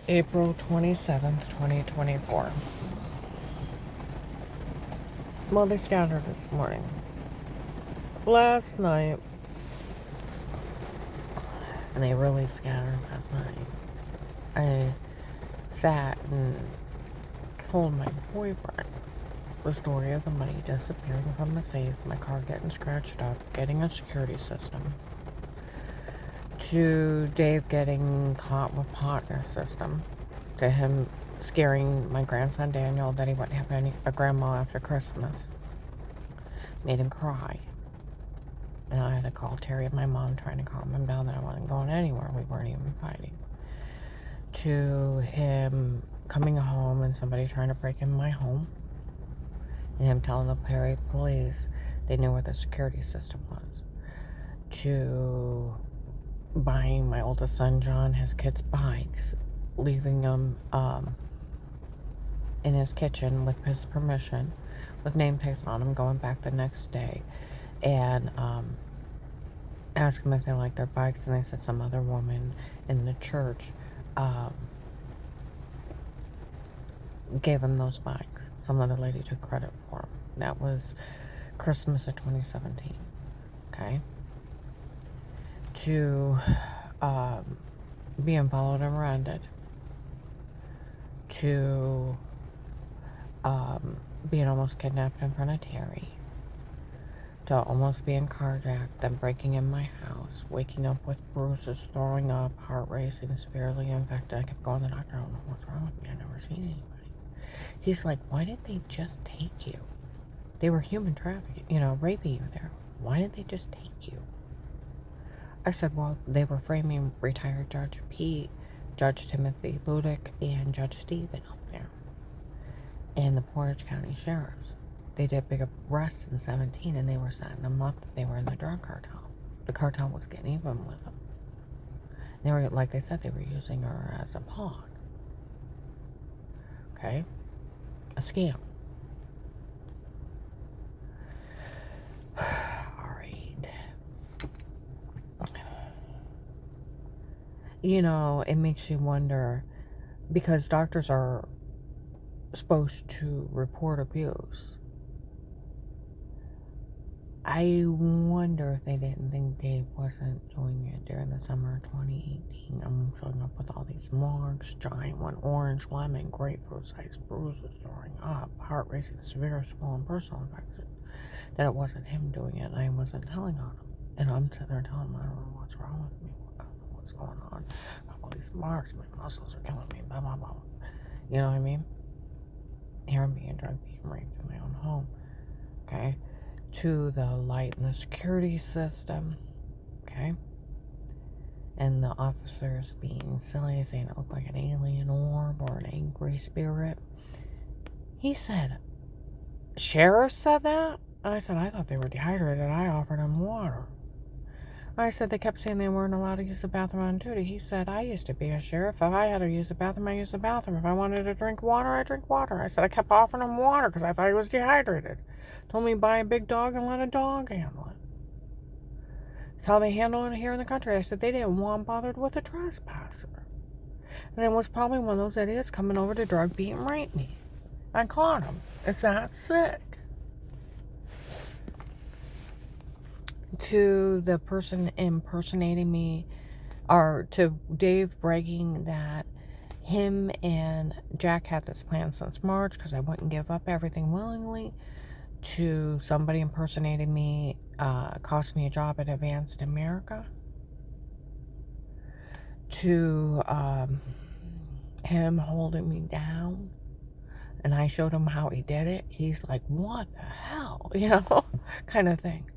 April 27th, 2024. Well, they scattered this morning. Last night, and they really scattered last night, I sat and told my boyfriend the story of the money disappearing from the safe, my car getting scratched up, getting a security system, to Dave getting caught with pot in his system, to him scaring my grandson Daniel that he wouldn't have a grandma after Christmas. Made him cry. And I had to call Terry and my mom trying to calm him down that I wasn't going anywhere. We weren't even fighting. To him coming home and somebody trying to break in my home. And him telling the Perry police they knew where the security system was. To buying my oldest son John his kids' bikes, leaving them in his kitchen with his permission, with name tags on them, going back the next day. And asked them if they liked their bikes, and they said some other woman in the church gave them those bikes. Some other lady took credit for them. That was Christmas of 2017. Okay? To being followed and arrested. To being almost kidnapped in front of Terry. To almost being carjacked, then breaking in my house, waking up with bruises, throwing up, heart racing, severely infected. I kept going to the doctor. I don't know what's wrong with me. I've never seen anybody. He's like, why didn't they just take you? They were human trafficking, raping you there. Why didn't they just take you? I said, well, they were framing retired Judge Pete, Judge Timothy Ludick, and Judge Stephen up there. And the Portage County Sheriffs. They did big arrests in 17, and they were setting them up that they were in the drug cartel. The cartel was getting even with them. They were, like they said, they were using her as a pawn. Okay? A scam. Alright. It makes you wonder, because doctors are supposed to report abuse. I wonder if they didn't think Dave wasn't doing it during the summer of 2018. I'm showing up with all these marks, giant one, orange, lemon, grapefruit-sized bruises, throwing up, heart racing, severe swollen personal infection. That it wasn't him doing it, and I wasn't telling on him. And I'm sitting there telling him, I don't know what's wrong with me. I don't know what's going on. I have all these marks, my muscles are killing me, blah, blah, blah. You know what I mean? Here I'm being drugged, being raped in my own home. Okay? To the light in the security system, okay? And the officers being silly, saying it looked like an alien orb or an angry spirit. He said, sheriff said that? I said, I thought they were dehydrated. I offered them water. I said, they kept saying they weren't allowed to use the bathroom on duty. He said, I used to be a sheriff. If I had to use the bathroom, I used the bathroom. If I wanted to drink water, I drink water. I said, I kept offering him water because I thought he was dehydrated. Told me buy a big dog and let a dog handle it. That's how they handle it here in the country. I said, they didn't want bothered with a trespasser. And it was probably one of those idiots coming over to drug, beat, and rape me. I caught him. It's that sick. To the person impersonating me, or to Dave bragging that him and Jack had this plan since March because I wouldn't give up everything willingly, to somebody impersonating me, cost me a job at Advanced America, to him holding me down, and I showed him how he did it. He's like, what the hell? Kind of thing.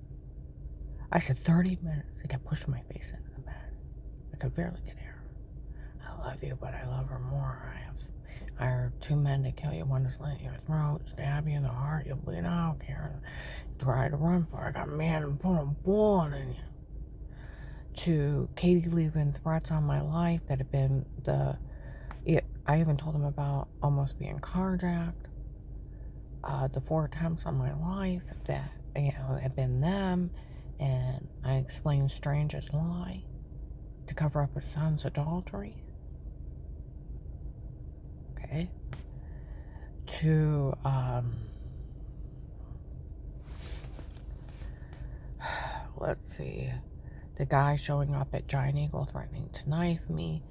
I said 30 minutes. He kept pushing my face into the bed. I could barely get air. I love you, but I love her more. I hired 2 men to kill you. One to slit your throat, stab you in the heart, you'll bleed out, Karen. Try to run for it. I got mad and put a bullet in you. To Katie leaving threats on my life that had been I even told him about almost being carjacked. The 4 attempts on my life that, had been them. And I explained Strange's lie to cover up his son's adultery. Thursday to, let's see, the guy showing up at Giant Eagle threatening to knife me,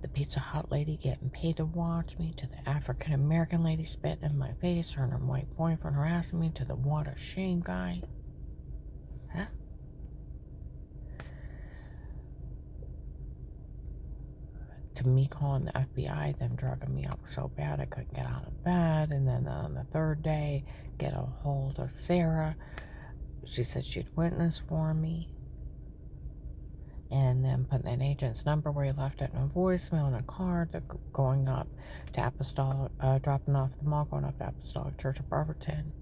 the Pizza Hut lady getting paid to watch me, to the African American lady spitting in my face, her and her white boyfriend harassing me, to the what a shame guy. Huh? To me calling the FBI, them drugging me up so bad I couldn't get out of bed. And then on the third day, get a hold of Sarah. She said she'd witness for me. And then putting an agent's number where he left it in a voicemail and a card, going up to Apostolic, dropping off the mall, going up to Apostolic Church of Barberton.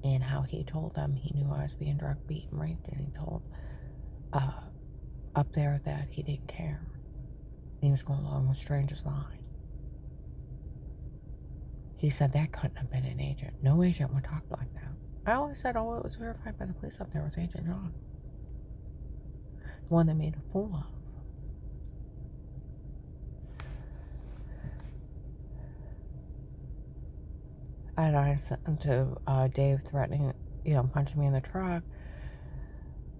And how he told them he knew I was being drug beat and raped. And he told up there that he didn't care. And he was going along with strangers' lie. He said that couldn't have been an agent. No agent would talk like that. I always said, oh, it was verified by the police up there. It was Agent John. The one that made a fool of. And I sent to Dave threatening, punching me in the truck,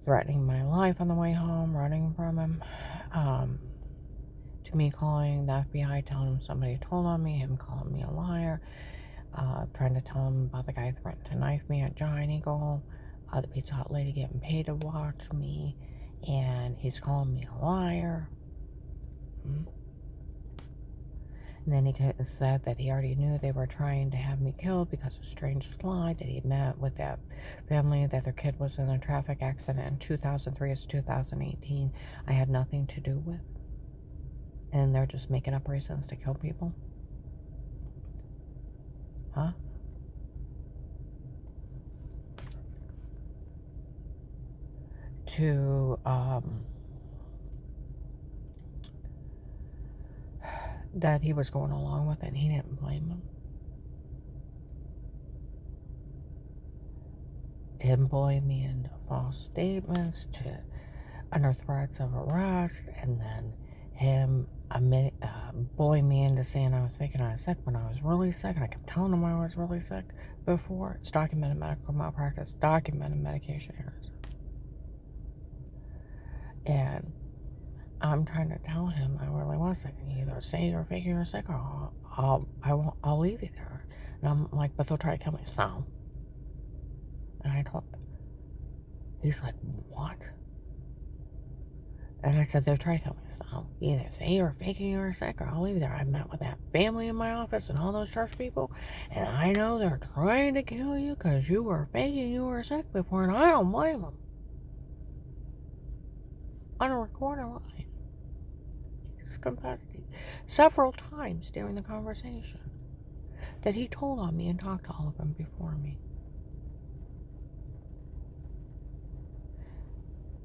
threatening my life on the way home, running from him. To me calling the FBI, telling him somebody told on me, him calling me a liar, trying to tell him about the guy threatened to knife me at Giant Eagle, the Pizza Hut lady getting paid to watch me, and he's calling me a liar. And then he said that he already knew they were trying to have me killed because of strangers' lie, that he met with that family, that their kid was in a traffic accident in 2003 to 2018. I had nothing to do with. And they're just making up reasons to kill people? Huh? To, that he was going along with it and he didn't blame him. To him bullying me into false statements, to under threats of arrest, and then him bullying me into saying I was thinking I was sick when I was really sick, and I kept telling him I was really sick before. It's documented medical malpractice, documented medication errors. And I'm trying to tell him I really was sick. Either say you're faking you're sick, or I'll leave you there. And I'm like, but they'll try to kill me. So, and I told him. He's like, what? And I said, they're trying to kill me. So, either say you're faking you're sick, or I'll leave you there. I met with that family in my office and all those church people, and I know they're trying to kill you because you were faking you were sick before, and I don't blame them. On a recorded line. He just confessed several times during the conversation that he told on me and talked to all of them before me.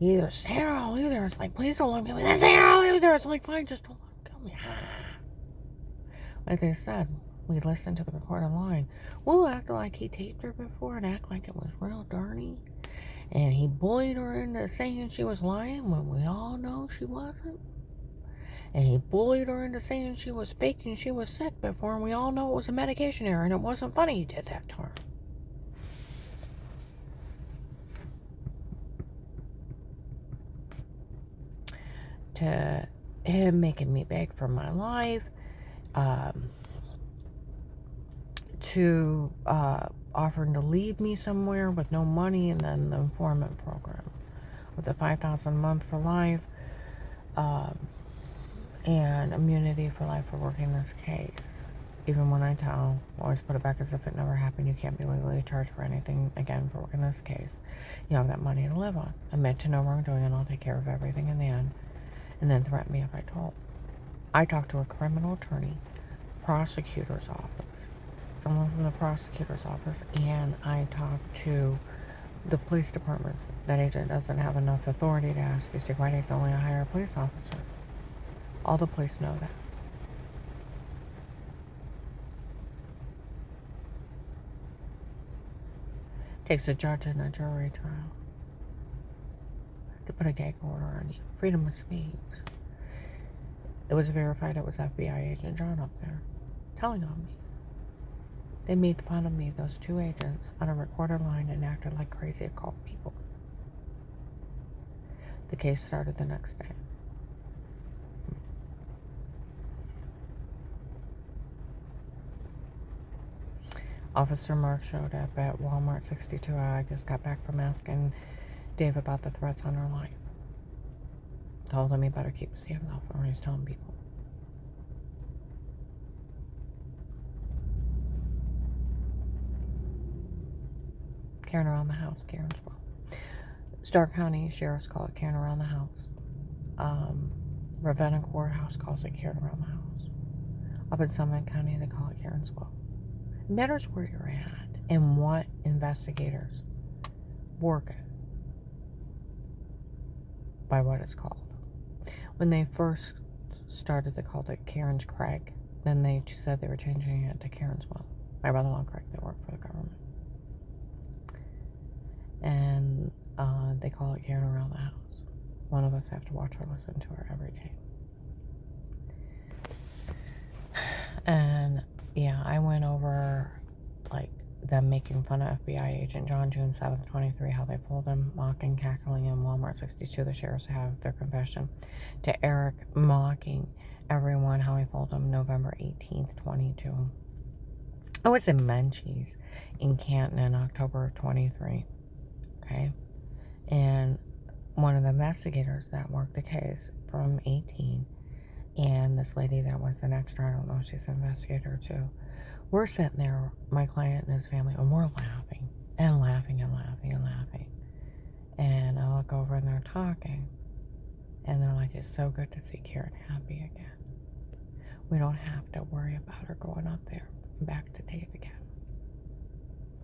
Either say it or I'll leave there. It's like, please don't let me kill me. Then say it or I'll leave there. It's like, fine, just don't let him kill me. Like they said, we listened to the recorded line. We'll act like he taped her before and act like it was real dirty. And he bullied her into saying she was lying when we all know she wasn't. And he bullied her into saying she was faking she was sick before, and we all know it was a medication error, and it wasn't funny he did that to her. To him making me beg for my life, to offering to leave me somewhere with no money, and then the informant program with the $5,000 a month for life, and immunity for life for working this case. Even when I tell, always put it back as if it never happened. You can't be legally charged for anything again for working this case. You have that money to live on. Admit to no wrongdoing, and I'll take care of everything in the end. And then threaten me if I told. I talked to a criminal attorney, prosecutor's office, someone from the prosecutor's office, and I talked to the police departments. That agent doesn't have enough authority to ask you, why he's only a higher police officer. All the police know that. Takes a judge and a jury trial to put a gag order on you. Freedom of speech. It was verified it was FBI Agent John up there. telling on me. They made fun of me, those two agents, on a recorded line and acted like crazy occult people. The case started the next day. Officer Mark showed up at Walmart 62. I just got back from asking Dave about the threats on her life. Told him he better keep his hands off her when he's telling people. Carrying around the house, Carensville. Stark County Sheriff's call it carrying around the house. Ravenna Courthouse calls it carrying around the house. Up in Summit County, they call it Carensville. It matters where you're at and what investigators work it by what it's called. When they first started, they called it Karen's Craig. Then they said they were changing it to Carensville. My brother-in-law Craig, they work for the government. And they call it carrying around the house. One of us have to watch or listen to her every day. And yeah, I went over like them making fun of FBI agent John June 7th, 23, how they fooled him, mocking, cackling in Walmart 62. The sheriffs have their confession to Eric mocking everyone, how he fooled him November 18th, 22. I was in Menchie's in Canton in October of 23. Okay. And one of the investigators that worked the case from 18 and this lady that was an extra, I don't know if she's an investigator too, we're sitting there, my client and his family, and we're laughing and laughing and laughing and laughing. And I look over and they're talking. And they're like, it's so good to see Karen happy again. We don't have to worry about her going up there and back to Dave again.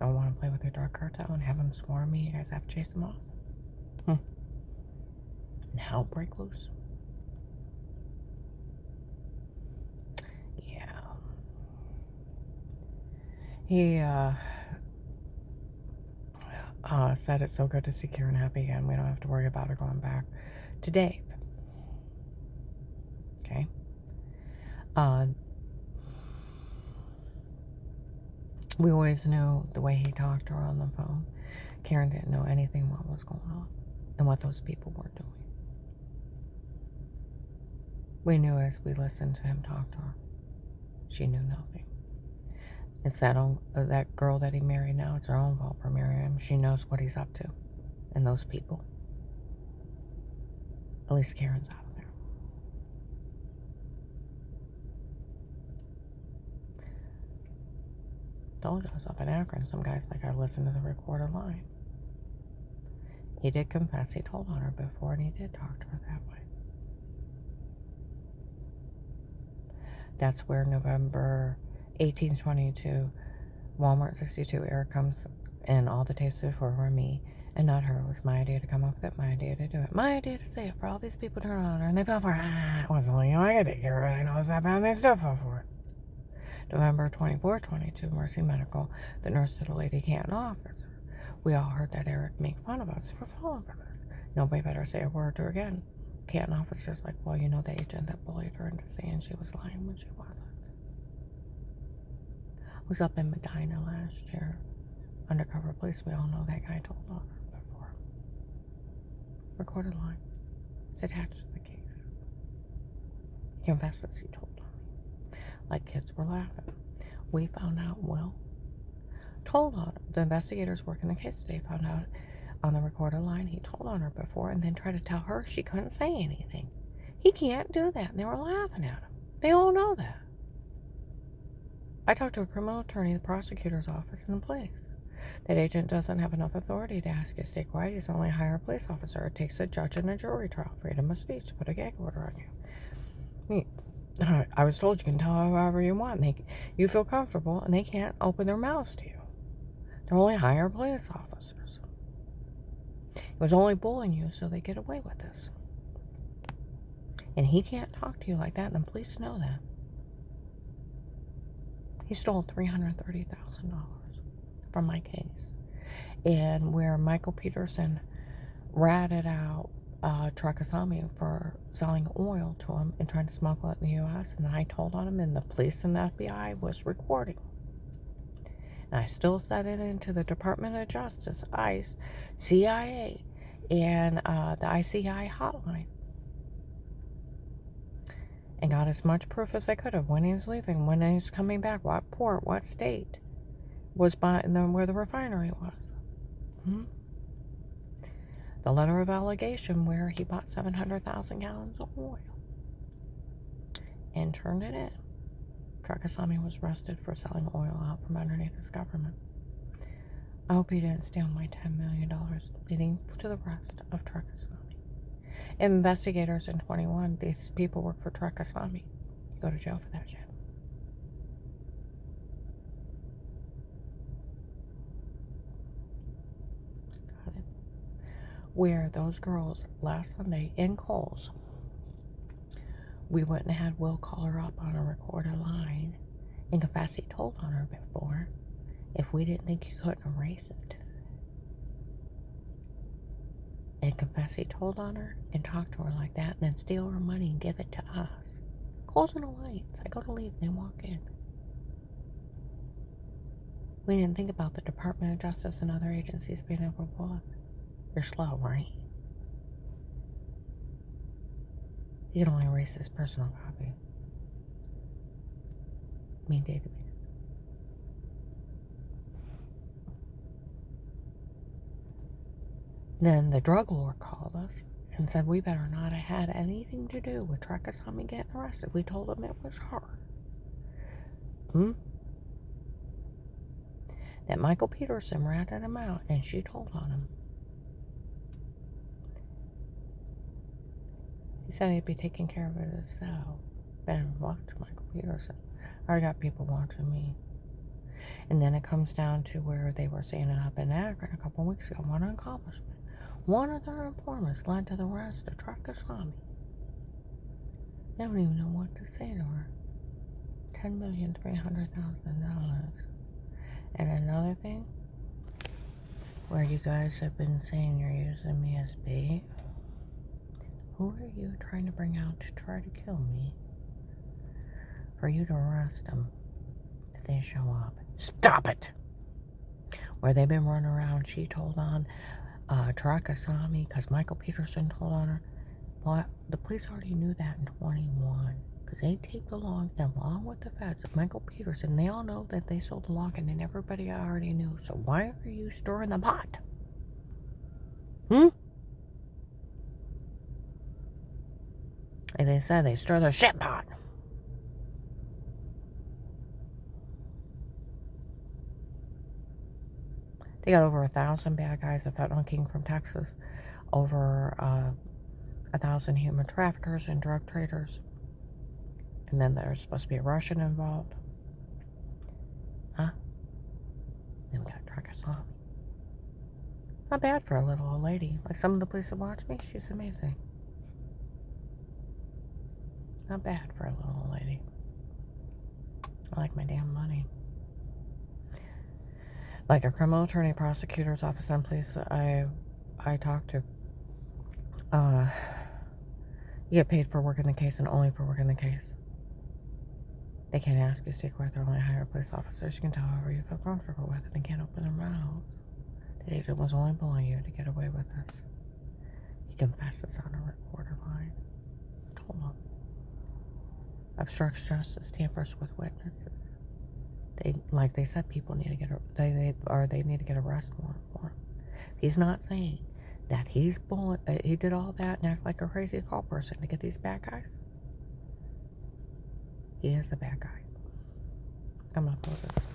Don't want to play with your drug cartel and have them swarm me. You guys have to chase them off. And hell break loose. Yeah. He said it's so good to see Karen happy again. We don't have to worry about her going back to Dave. Okay. We always knew the way he talked to her on the phone. Karen didn't know anything what was going on and what those people were doing. We knew as we listened to him talk to her. She knew nothing. It's that girl that he married now. It's her own fault for marrying him. She knows what he's up to. And those people. At least Karen's out of there. Told you I was up in Akron. Some guys think I listened to the recorder line. He did confess. He told on her before, and he did talk to her that way. That's where November 1822, Walmart 62, Eric comes, and all the tapes before were me, and not her. It was my idea to come up with it, my idea to do it, my idea to say it for all these people turn on her, and they fell for it. It wasn't only, I gotta take care of it. I know it's that bad, and they still fell for it. November 24, 22, Mercy Medical, the nurse to the lady Canton officer. We all heard that Eric make fun of us for falling for this. Nobody better say a word to her again. Canton officer's like, well, you know the agent that bullied her into saying she was lying when she wasn't. I was up in Medina last year. Undercover police, we all know that guy told on her before. Recorded line. It's attached to the case. He confesses he told on me. Like kids were laughing. We found out, Will told on her. The investigators working the case today found out on the recorded line he told on her before and then tried to tell her she couldn't say anything. He can't do that. And they were laughing at him. They all know that. I talked to a criminal attorney, the prosecutor's office, and the police. That agent doesn't have enough authority to ask you to stay quiet. He's only a higher police officer. It takes a judge in a jury trial, freedom of speech, to put a gag order on you. I was told you can tell however you want. You feel comfortable, and they can't open their mouths to you. They're only higher police officers. He was only bullying you so they get away with this. And he can't talk to you like that, and the police know that. He stole $330,000 from my case. And where Michael Peterson ratted out Trakasami for selling oil to him and trying to smuggle it in the U.S. And I told on him, and the police and the FBI was recording. And I still sent it into the Department of Justice, ICE, CIA, and the ICI hotline. And got as much proof as I could of when he was leaving, when he was coming back, what port, what state was where the refinery was. The letter of allegation where he bought 700,000 gallons of oil and turned it in. Trakasami was arrested for selling oil out from underneath his government. I hope he didn't steal my $10 million, leading to the arrest of Trakasami. Investigators in 21, these people work for Trakasami. You go to jail for that shit. Got it. Where those girls last Sunday in Kohl's, we went and had Will call her up on a recorded line and confess he told on her before if we didn't think he couldn't erase it. And confess he told on her and talk to her like that and then steal her money and give it to us. Kohl's and Alliance. I go to leave, they walk in. We didn't think about the Department of Justice and other agencies being able to pull it. You're slow, right? You can only erase this personal copy. Main database. Then the drug lord called us and said we better not have had anything to do with Trakasami getting arrested. We told him it was her. That Michael Peterson ratted him out and she told on him. He said he'd be taking care of it himself. Better watch Michael Peterson. I already got people watching me. And then it comes down to where they were saying it up in Akron a couple weeks ago. One accomplishment. One of their informants led to the arrest of Trakasami. They don't even know what to say to her. $10,300,000. And another thing, where you guys have been saying you're using me as bait. Who are you trying to bring out to try to kill me? For you to arrest them if they show up. Stop it! Where they've been running around, she told on Trakasami because Michael Peterson told on her. Well, the police already knew that in 21 because they taped along with the feds of Michael Peterson. They all know that they sold the login and everybody already knew. So why are you stirring the pot? Like they said, they stir the shit pot. They got over 1,000 bad guys, a fentanyl king from Texas, over 1,000 human traffickers and drug traders. And then there's supposed to be a Russian involved. Then we got Trakasami. Not bad for a little old lady. Like some of the police that watch me, she's amazing. Not bad for a little old lady. I like my damn money. Like a criminal attorney, prosecutor's office, and police I talk to. You get paid for working the case and only for working the case. They can't ask you secret. They're only hire police officers. You can tell whoever you feel comfortable with. They can't open their mouths. The agent was only bullying you to get away with this. He confesses on a recorder line. Told him. Obstructs justice, tampers with witnesses. They said people need to get they need to get an arrest warrant for him. He's not saying that he did all that and act like a crazy call person to get these bad guys. He is the bad guy. I'm gonna put this.